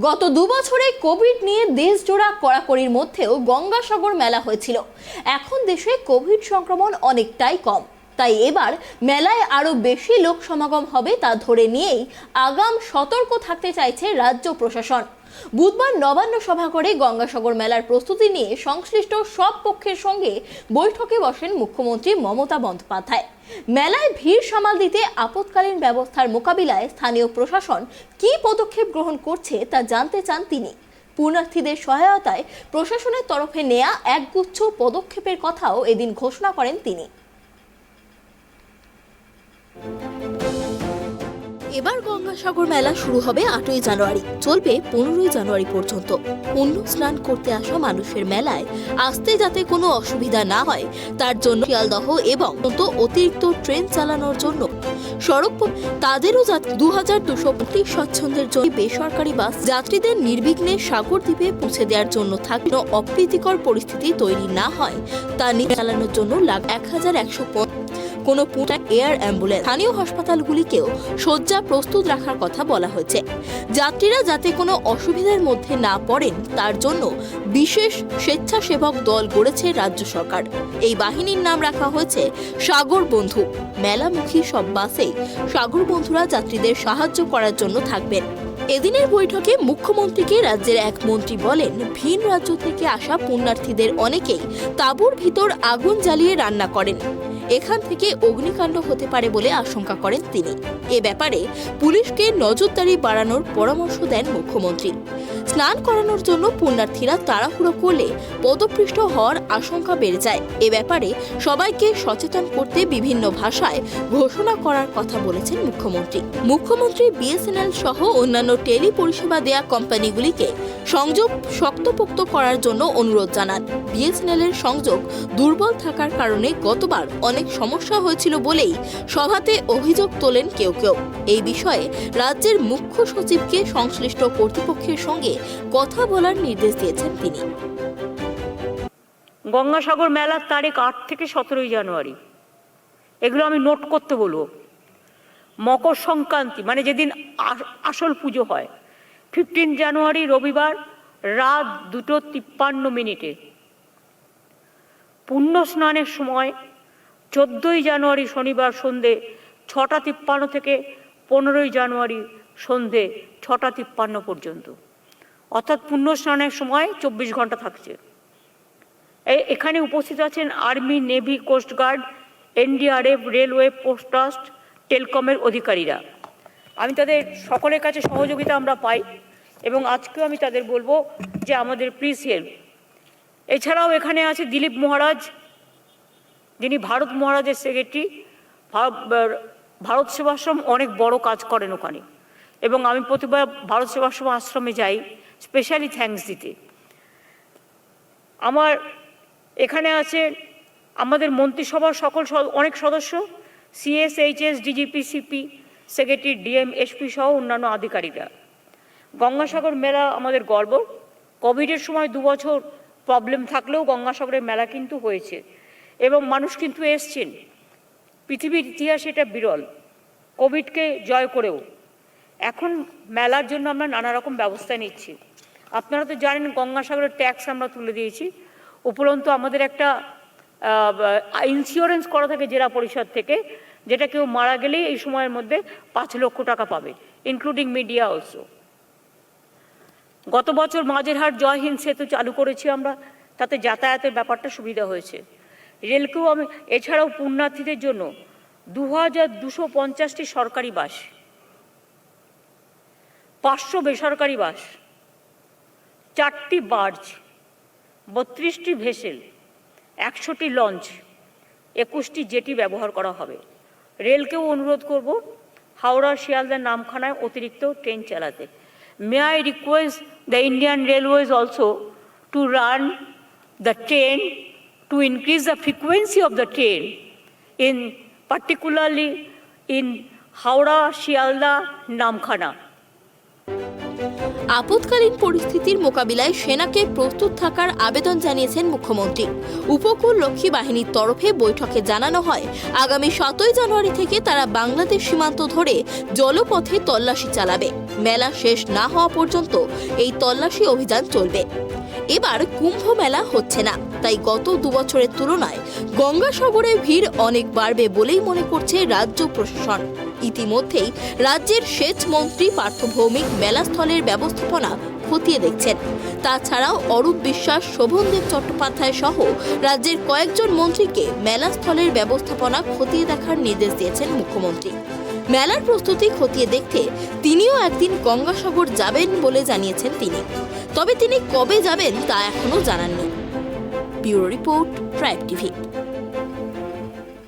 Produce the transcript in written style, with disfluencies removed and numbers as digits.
গত 2 বছরে কোভিড নিয়ে দেশজোড়া কড়াকড়ির মধ্যেও গঙ্গাসাগর মেলা হয়েছিল। এখন দেশে কোভিড সংক্রমণ অনেকটাই কম, তাই এবার মেলায় আরো বেশি লোক সমাগম হবে তা ধরে নিয়েই আগাম সতর্ক থাকতে চাইছে রাজ্য প্রশাসন। বুধবার নবান্ন সভা করে গঙ্গাসাগর মেলার প্রস্তুতি নিয়ে সংশ্লিষ্ট সব পক্ষের সঙ্গে বৈঠকে বসেন মুখ্যমন্ত্রী মমতা বন্দ্যোপাধ্যায়। মেলায় ভিড় সামাল দিতে আপৎকালীন ব্যবস্থার মোকাবিলায় স্থানীয় প্রশাসন কী পদক্ষেপ গ্রহণ করছে তা জানতে চান তিনি। পুণ্যার্থীদের সহায়তায় প্রশাসনের তরফে নেয়া একগুচ্ছ পদক্ষেপের কথাও এদিন ঘোষণা করেন তিনি। এবার গঙ্গাসাগর মেলা শুরু হবে 8ই জানুয়ারি, চলবে 15ই জানুয়ারি পর্যন্ত। পুণ্য স্নান করতে আসা মানুষের মেলায় আসতে যাতে কোনো অসুবিধা না হয় তার জন্য শিয়ালদহ এবং অতিরিক্ত ট্রেন চালানোর জন্য সড়ক তাদেরও 2235 স্বচ্ছন্দের জন্য বেসরকারি বাস যাত্রীদের নির্বিঘ্নে সাগর দ্বীপে পৌঁছে দেওয়ার জন্য থাকলে অপ্রীতিকর পরিস্থিতি তৈরি না হয় তা নিয়ে চালানোর জন্য 1150 কোনো এয়ার অ্যাম্বুলেন্স। স্থানীয় হাসপাতালগুলিকেও শয্যা প্রস্তুত রাখার কথা বলা হয়েছে। যাত্রীরা যাতে কোনো অসুবিধার মধ্যে না পড়েন তার জন্য বিশেষ স্বেচ্ছাসেবক দল গড়েছে রাজ্য সরকার। এই বাহিনীর নাম রাখা হয়েছে সাগর বন্ধু। মেলামুখী সব বাসেই সাগর বন্ধুরা যাত্রীদের সাহায্য করার জন্য থাকবেন। এদিনের বৈঠকে মুখ্যমন্ত্রীকে রাজ্যের এক মন্ত্রী বলেন, ভিন রাজ্য থেকে আসা পুণ্যার্থীদের অনেকেই তাঁবুর ভিতর আগুন জ্বালিয়ে রান্না করেন। এখান থেকে অগ্নিকাণ্ড হতে পারে বলে আশঙ্কা করেন তিনি। এ ব্যাপারে পুলিশকে নজরদারি বাড়ানোর পরামর্শ দেন মুখ্যমন্ত্রী। স্নান করানোর জন্য পুণ্যার্থীরা তাড়াহুড়ো করলে পদপৃষ্ঠ হওয়ার আশঙ্কা বেড়ে যায়। এ ব্যাপারে সবাইকে সচেতন করতে বিভিন্ন ভাষায় ঘোষণা করার কথা বলেছেন মুখ্যমন্ত্রী। মুখ্যমন্ত্রী বিএসএনএল সহ অন্যান্য টেলি পরিষেবা দেয়া কোম্পানিগুলিকে সংযোগ শক্তপোক্ত করার জন্য অনুরোধ জানান। বিএসএনএল এর সংযোগ দুর্বল থাকার কারণে গতবার অনেক সমস্যা হয়েছিল বলেই সভাতে অভিযোগ তোলেন কেউ কেউ। এই বিষয়ে রাজ্যের মুখ্য সচিবকে সংশ্লিষ্ট কর্তৃপক্ষের সঙ্গে কথা বলার নির্দেশ দিয়েছেন তিনি। গঙ্গাসাগর মেলার তারিখ 8 থেকে 17ই জানুয়ারি, এগুলো আমি নোট করতে বলবো। মকর সংক্রান্তি মানে যেদিন আসল পুজো হয় 15 জানুয়ারি রবিবার রাত 2:53 পুণ্য স্নানের সময় 14ই জানুয়ারি শনিবার সন্ধে 6:53 থেকে 15ই জানুয়ারি সন্ধে 6:53 পর্যন্ত, অর্থাৎ পুণ্য স্নানের সময় 24 ঘন্টা থাকছে। এখানে উপস্থিত আছেন army, navy, coastguard, NDRF, railway, post trust, টেলিকমের অধিকারীরা। আমি তাদের সকলের কাছে সহযোগিতা আমরা পাই এবং আজকেও আমি তাদের বলবো যে আমাদের প্লিজ হেল্প। এছাড়াও এখানে আছে দিলীপ মহারাজ, যিনি ভারত মহারাজের সেক্রেটারি। ভারত সেবাশ্রম অনেক বড় কাজ করেন ওখানে এবং আমি প্রতিবার ভারত সেবাশ্রম আশ্রমে যাই স্পেশালি থ্যাঙ্কস দিতে। আমার এখানে আছে আমাদের মন্ত্রিসভার সকল অনেক সদস্য, CS, HS, DGP, CP, secretary, DM, SP সহ অন্যান্য আধিকারিকরা। গঙ্গাসাগর মেলা আমাদের গর্ব। কোভিডের সময় 2 বছর প্রবলেম থাকলেও গঙ্গাসাগরের মেলা কিন্তু হয়েছে এবং মানুষ কিন্তু এসছেন। পৃথিবীর ইতিহাসে এটা বিরল, কোভিডকে জয় করেও। এখন মেলার জন্য আমরা নানা রকম ব্যবস্থা নিচ্ছি। আপনারা তো জানেন গঙ্গাসাগরের ট্যাক্স আমরা তুলে দিয়েছি। উপরন্তু আমাদের একটা ইন্স্যুরেন্স করা থাকে জেলা পরিষদ থেকে, যেটা কেউ মারা গেলেই এই সময়ের মধ্যে 5 লক্ষ টাকা পাবে, ইনক্লুডিং মিডিয়া অলসো। গত বছর মাঝেরহাট জয় হিন্দ সেতু চালু করেছি আমরা, তাতে যাতায়াতের ব্যাপারটা সুবিধা হয়েছে। রেলকেও আমি এছাড়াও পুণ্যার্থীদের জন্য 2250টি সরকারি বাস, 500 বেসরকারি বাস, 4টি বার্জ, 32টি ভেসেল, 100টি লঞ্চ, 21টি জেটি ব্যবহার করা হবে। রেলকেও অনুরোধ করব হাওড়া শিয়ালদা নামখানায় অতিরিক্ত ট্রেন চালাতে। May I request the Indian Railways also to run the train, to increase the frequency of the train, in particularly in Howrah, Shialda, Namkhana. আপৎকালীন পরিস্থিতির মোকাবিলায় সেনাকে প্রস্তুত থাকার আবেদন জানিয়েছেন মুখ্যমন্ত্রী। উপকূল রক্ষী বাহিনীর তরফে বৈঠকে জানানো হয়, আগামী 7ই জানুয়ারি থেকে তারা বাংলাদেশ সীমান্ত ধরে জলপথে তল্লাশি চালাবে। মেলা শেষ না হওয়া পর্যন্ত এই তল্লাশি অভিযান চলবে। এবার কুম্ভ মেলা হচ্ছে না, তাই গত 2 বছরের তুলনায় গঙ্গাসাগরে ভিড় অনেক বাড়বে বলেই মনে করছে রাজ্য প্রশাসন। ইতিমধ্যেই রাজ্যের সেচ মন্ত্রী পার্থ ভৌমিক মেলাস্থলের ব্যবস্থাপনা খতিয়ে দেখছেন। তাছাড়াও অরূপ বিশ্বাস, শোভনদেব চট্টোপাধ্যায় সহ রাজ্যের কয়েকজন মন্ত্রীকে মেলাস্থলের ব্যবস্থাপনা খতিয়ে দেখার নির্দেশ দিয়েছেন মুখ্যমন্ত্রী। মেলার প্রস্তুতি খতিয়ে দেখতে তিনিও একদিন গঙ্গাসাগর যাবেন বলে জানিয়েছেন তিনি। তবে তিনি কবে যাবেন তা এখনো জানাননি। Bureau report, tribe TV.